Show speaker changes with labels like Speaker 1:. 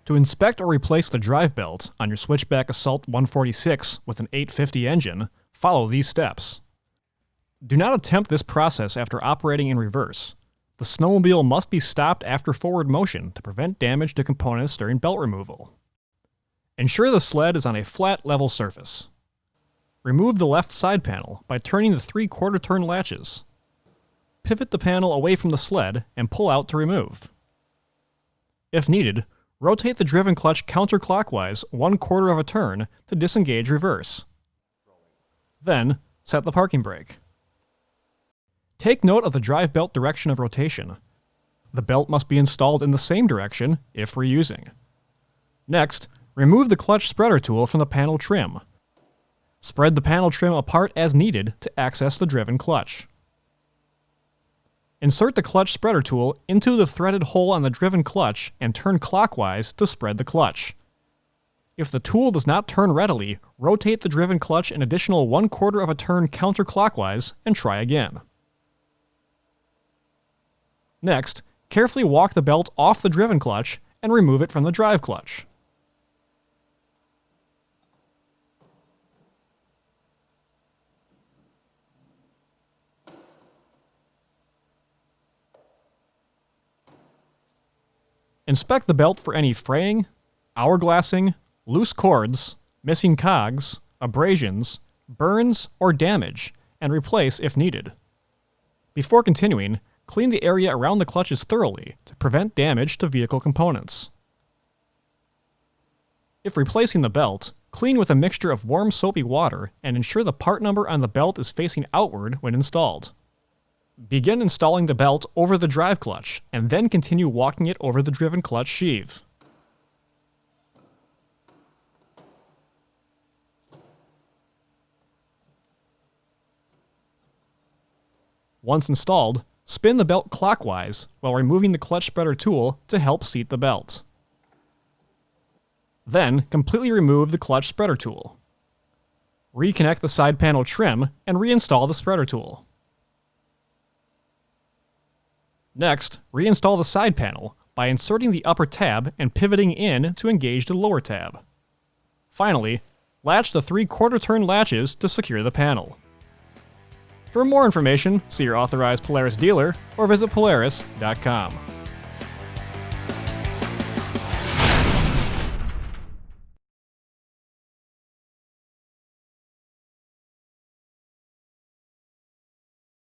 Speaker 1: To inspect or replace the drive belt on your Switchback Assault 146 with an 850 engine, follow these steps. Do not attempt this process after operating in reverse. The snowmobile must be stopped after forward motion to prevent damage to components during belt removal. Ensure the sled is on a flat, level surface. Remove the left side panel by turning the 3/4 turn latches. Pivot the panel away from the sled and pull out to remove. If needed, rotate the driven clutch counterclockwise 1/4 of a turn to disengage reverse. Then, set the parking brake. Take note of the drive belt direction of rotation. The belt must be installed in the same direction if reusing. Next, remove the clutch spreader tool from the panel trim. Spread the panel trim apart as needed to access the driven clutch. Insert the clutch spreader tool into the threaded hole on the driven clutch and turn clockwise to spread the clutch. If the tool does not turn readily, rotate the driven clutch an additional 1/4 of a turn counterclockwise and try again. Next, carefully walk the belt off the driven clutch and remove it from the drive clutch. Inspect the belt for any fraying, hourglassing, loose cords, missing cogs, abrasions, burns, or damage, and replace if needed. Before continuing, clean the area around the clutches thoroughly to prevent damage to vehicle components. If replacing the belt, clean with a mixture of warm soapy water and ensure the part number on the belt is facing outward when installed. Begin installing the belt over the drive clutch, and then continue walking it over the driven clutch sheave. Once installed, spin the belt clockwise while removing the clutch spreader tool to help seat the belt. Then, completely remove the clutch spreader tool. Reconnect the side panel trim and reinstall the spreader tool. Next, reinstall the side panel by inserting the upper tab and pivoting in to engage the lower tab. Finally, latch the 3/4 turn latches to secure the panel. For more information, see your authorized Polaris dealer or visit Polaris.com.